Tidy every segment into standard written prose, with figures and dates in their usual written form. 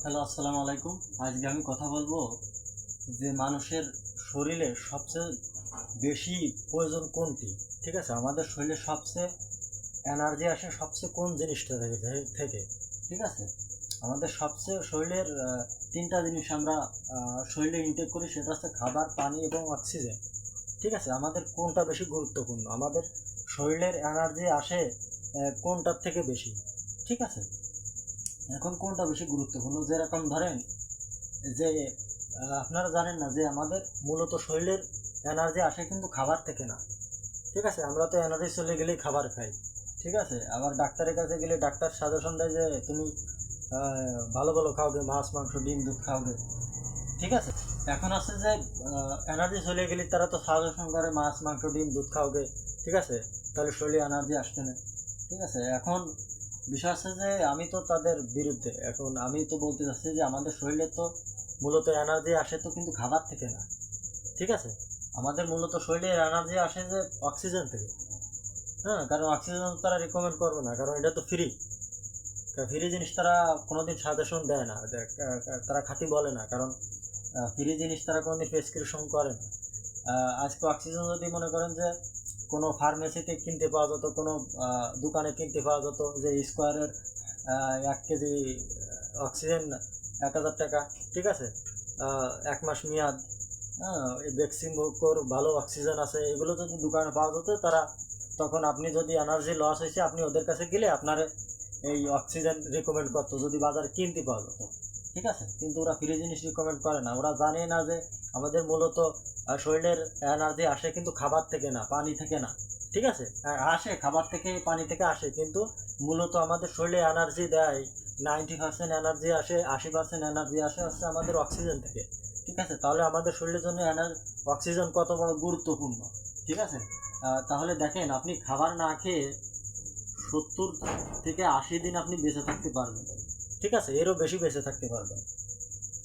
Hello, আসসালামু আলাইকুম। আজকে আমি কথা বলবো যে মানুষের শরীরে সবচেয়ে বেশি প্রয়োজন কোনটি। ঠিক আছে, আমাদের শরীরে সবচেয়ে এনার্জি আসে সবচেয়ে কোন জিনিসটা থেকে। ঠিক আছে, আমাদের সবচেয়ে শরীরের তিনটা জিনিস আমরা শরীরে ইনটেক করি, সেটা হচ্ছে খাবার, পানি এবং অক্সিজেন। ঠিক আছে, আমাদের কোনটা বেশি গুরুত্বপূর্ণ, আমাদের শরীরের এনার্জি আসে কোনটার থেকে বেশি। ঠিক আছে, এখন কোনটা বেশি গুরুত্বপূর্ণ, যেরকম ধরেন যে আপনারা জানেন না যে আমাদের মূলত শরীরের এনার্জি আসে কিন্তু খাবার থেকে না। ঠিক আছে, আমরা তো এনার্জি চলে গেলেই খাবার খাই। ঠিক আছে, আবার ডাক্তারের কাছে গেলে ডাক্তার সাজেশন দেয় যে তুমি ভালো ভালো খাওগে, মাছ মাংস ডিম দুধ খাওগে। ঠিক আছে, এখন আছে যে এনার্জি চলে গেলে তারা তো সাজেশন করে মাছ মাংস ডিম দুধ খাওগে। ঠিক আছে, তাহলে শরীরে এনার্জি আসবে না। ঠিক আছে, এখন বিষয় আছে যে আমি তো তাদের বিরুদ্ধে। এখন আমি তো বলতে চাচ্ছি যে আমাদের শরীরে তো মূলত এনার্জি আসে তো কিন্তু খাবার থেকে না। ঠিক আছে, আমাদের মূলত শরীরের এনার্জি আসে যে অক্সিজেন থেকে। হ্যাঁ, কারণ অক্সিজেন তারা রিকমেন্ড করবে না, কারণ এটা তো ফ্রি। ফ্রি জিনিস তারা কোনোদিন সাজেশন দেয় না, তারা খাঁটি বলে না, কারণ ফ্রি জিনিস তারা কোনোদিন প্রেসক্রিপশন করে না। আজকে অক্সিজেন যদি মনে করেন যে কোনো ফার্মেসিতে কিনতে পাওয়া যেত, কোনো দোকানে কিনতে পাওয়া যেত যে স্কোয়ারের 1 কেজি অক্সিজেন 1000 টাকা। ঠিক আছে, 1 মাস মেয়াদ। হ্যাঁ, এই বেক্সিমকোর ভালো অক্সিজেন আছে, এগুলো যদি দোকানে পাওয়া যেত তারা, তখন আপনি যদি এনার্জি লস হয়েছে আপনি ওদের কাছে গেলে আপনার এই অক্সিজেন রিকমেন্ড করতো, যদি বাজারে কিনতে পাওয়া যেত। ঠিক আছে, কিন্তু ওরা ফ্রি জিনিস রিকমেন্ড করে না, ওরা জানে না যে আমাদের মূলত শরীরের এনার্জি আসে কিন্তু খাবার থেকে না, পানি থেকে না। ঠিক আছে, আসে খাবার থেকে পানি থেকে আসে, কিন্তু মূলত আমাদের শরীরে এনার্জি দেয় 90% এনার্জি আসে, 80% এনার্জি আসে হচ্ছে আমাদের অক্সিজেন থেকে। ঠিক আছে, তাহলে আমাদের শরীরের জন্য অক্সিজেন কত বড় গুরুত্বপূর্ণ। ঠিক আছে, তাহলে দেখেন আপনি খাবার না খেয়ে 70 থেকে 80 দিন আপনি বেঁচে থাকতে পারবেন। ঠিক আছে, এরও বেশি বেঁচে থাকতে পারবেন।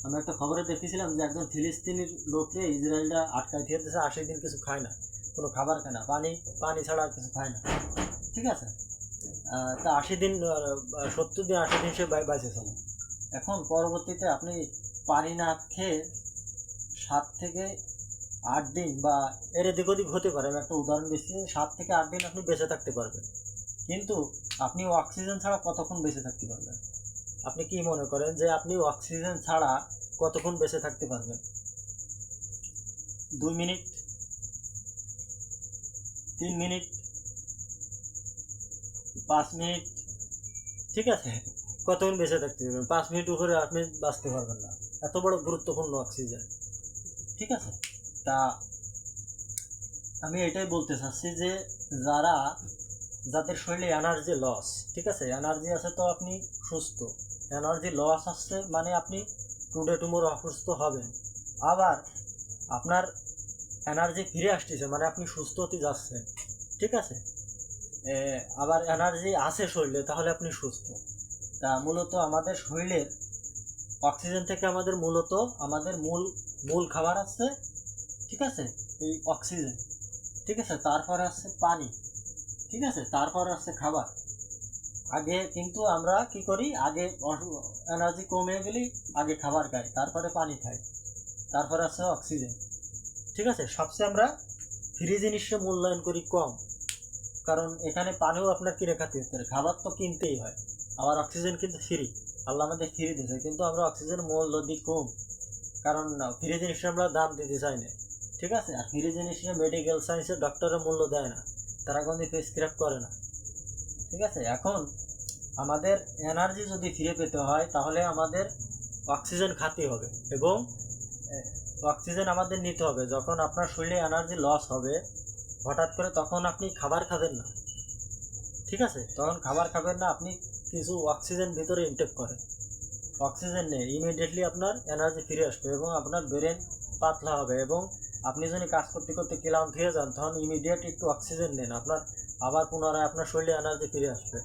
আমি একটা খবরে দেখেছিলাম যে একজন ফিলিস্তিনির লোককে ইসরায়েলরা আটকায় দিয়ে দিয়েছে, 80 দিন কিছু খায় না, কোনো খাবার খায় না, পানি পানি ছাড়া আর কিছু খায় না। ঠিক আছে, তা 80 দিন, 70 দিন 80 দিন সে বেঁচেছিল। এখন পরবর্তীতে আপনি পানি না খেয়ে 7 থেকে 8 দিন বা এর এদিক ওদিক হতে পারে, আমি একটা উদাহরণ দিচ্ছি, 7 থেকে 8 দিন আপনি বেঁচে থাকতে পারবেন, কিন্তু আপনি অক্সিজেন ছাড়া কতক্ষণ বেঁচে থাকতে পারবেন? আপনি কি মনে করেন যে আপনি অক্সিজেন ছাড়া কতক্ষণ বেঁচে থাকতে পারবেন? 2 মিনিট, 3 মিনিট, 5 মিনিট? ঠিক আছে, কতক্ষণ বেঁচে থাকতে পারবেন? 5 মিনিট উপরে আপনি বাঁচতে পারবেন না, এত বড় গুরুত্বপূর্ণ অক্সিজেন। ঠিক আছে, তা আমি এটাই বলতে চাচ্ছি যে যারা, যাদের শরীরে এনার্জি লস, ঠিক আছে, এনার্জি আছে তো আপনি সুস্থ, এনার্জি লস আসছে মানে আপনি টুডে টুমোরো অসুস্থ হবেন। আবার আপনার এনার্জি ফিরে আসতেছে মানে আপনি সুস্থ হতে যাচ্ছেন। ঠিক আছে, আবার এনার্জি আছে শরীরে তাহলে আপনি সুস্থ। তা মূলত আমাদের শরীরের অক্সিজেন থেকে আমাদের মূলত আমাদের মূল মূল খাবার আছে। ঠিক আছে, এই অক্সিজেন। ঠিক আছে, তারপরে আছে পানি। ঠিক আছে, তারপরে আছে খাবার। আগে কিন্তু আমরা কি করি, আগে এনার্জি কমে গেলে আগে খাবার খাই, তারপরে পানি খাই, তারপরে আছে অক্সিজেন। ঠিক আছে, সবচেয়ে আমরা ফ্রি জিনিসটা মূল্যায়ন করি কম, কারণ এখানে পানিও আপনার কিনে খাতে হতে পারে, খাবার তো কিনতেই হয়। আবার অক্সিজেন কিন্তু ফ্রি, আল্লাহ আমাদের ফ্রি দিয়েছে, কিন্তু আমরা অক্সিজেন মূল্য দিই কম, কারণ ফ্রি জিনিসটা আমরা দাম দিতে চাই না। ঠিক আছে, আর ফ্রি জিনিসটা মেডিকেল সায়েন্সের ডক্টরের মূল্য দেয় না, তারা কোনো প্রেসক্রাইব করে না। ঠিক আছে, এখন আমাদের এনার্জি যদি ফিরে পেতে হয় তাহলে আমাদের অক্সিজেন খাতে হবে, এবং অক্সিজেন আমাদের নিতে হবে। যখন আপনার শরীরে এনার্জি লস হবে হঠাৎ করে, তখন আপনি খাবার খাবেন না। ঠিক আছে, তখন খাবার খাবেন না, আপনি কিছু অক্সিজেন ভিতরে ইনটেক করেন, অক্সিজেন নেই, ইমিডিয়েটলি আপনার এনার্জি ফিরে আসবে এবং আপনার ব্রেন পাতলা হবে। এবং আপনি যদি কাজ করতে করতে ক্লান্ত হয়ে যান তখন ইমিডিয়েট একটু অক্সিজেন নেন, আপনার আবার পুনরায় আপনার শরীরে এনার্জি ফিরে আসবে।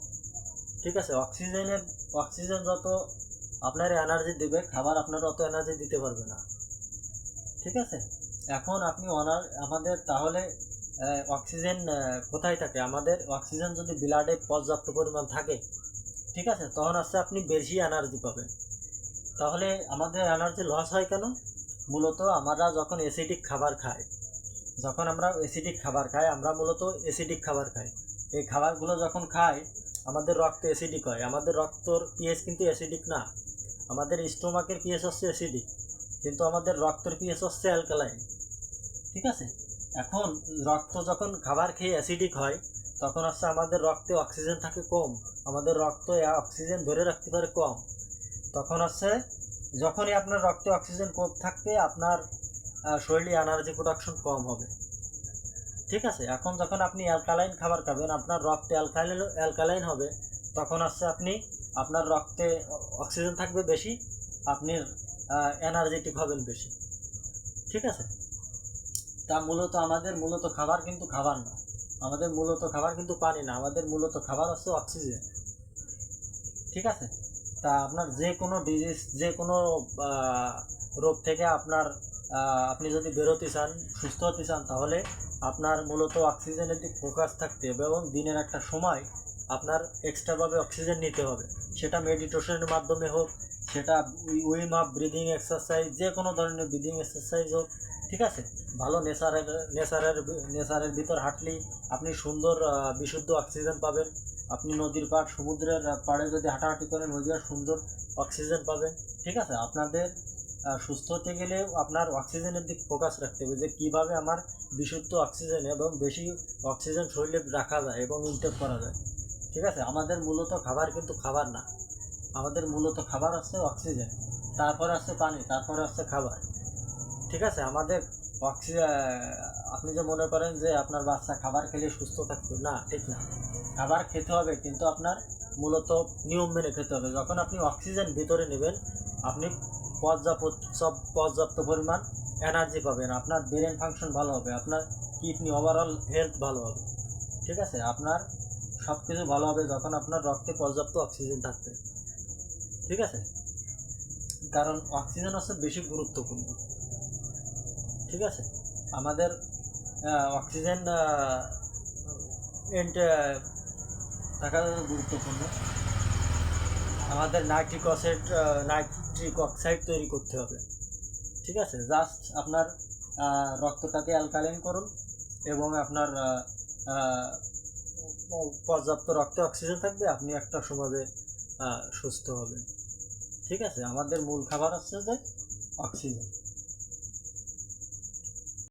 ঠিক আছে, অক্সিজেন যত আপনার এনার্জি দেবে, খাবার আপনার অত এনার্জি দিতে পারবে না। ঠিক আছে, এখন আপনি আমাদের তাহলে অক্সিজেন কোথায় থাকে? আমাদের অক্সিজেন যদি ব্লাডে পর্যাপ্ত পরিমাণ থাকে, ঠিক আছে, তখন আপনি বেশি এনার্জি পাবেন। তাহলে আমাদের এনার্জি লস হয় কেন? মূলত আমরা যখন অ্যাসিডিক খাবার খাই, আমরা মূলত অ্যাসিডিক খাবার খাই। এই খাবারগুলো যখন খাই আমাদের রক্ত অ্যাসিডিক হয়। আমাদের রক্তর পিএইচ কিন্তু অ্যাসিডিক না, আমাদের স্টোমাকের পিএইচ হচ্ছে অ্যাসিডিক, কিন্তু আমাদের রক্তের পিএইচ হচ্ছে অ্যালকালাইন। ঠিক আছে, এখন রক্ত যখন খাবার খেয়ে অ্যাসিডিক হয় তখন হচ্ছে আমাদের রক্তে অক্সিজেন থাকে কম, আমাদের রক্ত অক্সিজেন ধরে রাখতে পারে কম। তখন হচ্ছে যখনই আপনার রক্তে অক্সিজেন কম থাকবে আপনার শরীরে এনার্জি প্রোডাকশন কম হবে। ঠিক আছে, এখন যখন আপনি অ্যালকালাইন খাবার খাবেন আপনার রক্তে অ্যালকালাইন হবে, তখন হচ্ছে আপনার রক্তে অক্সিজেন থাকবে বেশি, আপনি এনার্জেটিক হবেন বেশি। ঠিক আছে, তা আমাদের মূলত খাবার কিন্তু খাবার না, আমাদের মূলত খাবার কিন্তু পানি না, আমাদের মূলত খাবার হচ্ছে অক্সিজেন। ঠিক আছে, তা আপনার যে কোনো ডিজিজ, যে কোনো রোগ থেকে আপনি যদি বেরোতে চান, সুস্থ হতে চান, তাহলে আপনার মূলত অক্সিজেনের দিক ফোকাস থাকতে হবে এবং দিনের একটা সময় আপনার এক্সট্রাভাবে অক্সিজেন নিতে হবে। সেটা মেডিটেশনের মাধ্যমে হোক, সেটা উইম আপ ব্রিদিং এক্সারসাইজ, যে কোনো ধরনের ব্রিদিং এক্সারসাইজ হোক। ঠিক আছে, ভালো নেচারের ভিতর হাঁটলেই আপনি সুন্দর বিশুদ্ধ অক্সিজেন পাবেন। আপনি নদীর পাড়, সমুদ্রের পাড়ে যদি হাঁটাহাঁটি করেন নদীর সুন্দর অক্সিজেন পাবেন। ঠিক আছে, আপনাদের সুস্থ হতে গেলে আপনার অক্সিজেনের দিক ফোকাস রাখতে হবে যে কীভাবে আমার বিশুদ্ধ অক্সিজেন এবং বেশি অক্সিজেন শরীরে রাখা যায় এবং ইনটেক করা যায়। ঠিক আছে, আমাদের মূলত খাবার কিন্তু খাবার না, আমাদের মূলত খাবার হচ্ছে অক্সিজেন, তারপরে আসছে পানি, তারপরে আসছে খাবার। ঠিক আছে, আমাদের আপনি যে মনে করেন যে আপনার বাচ্চা খাবার খেলে সুস্থ থাকবে, না, ঠিক না। খাবার খেতে হবে কিন্তু আপনার মূলত নিয়ম মেনে খেতে হবে। যখন আপনি অক্সিজেন ভিতরে নেবেন আপনি পর্যাপ্ত পরিমাণ এনার্জি পাবেন, আপনার ব্রেন ফাংশন ভালো হবে, আপনার কিডনি ওভারঅল হেলথ ভালো হবে। ঠিক আছে, আপনার সব কিছু ভালো হবে যখন আপনার রক্তে পর্যাপ্ত অক্সিজেন থাকবে। ঠিক আছে, কারণ অক্সিজেন হচ্ছে বেশি গুরুত্বপূর্ণ। ঠিক আছে, আমাদের অক্সিজেন থাকা গুরুত্বপূর্ণ। আমাদের নাইট্রিক অক্সাইড তৈরি করতে হবে। ঠিক আছে, জাস্ট আপনার রক্তটাকে অ্যালকালাইন করুন এবং আপনার পর্যাপ্ত রক্তে অক্সিজেন থাকবে, আপনি একটা সমাজে সুস্থ হবেন। ঠিক আছে, আমাদের মূল খাবার হচ্ছে যে অক্সিজেন।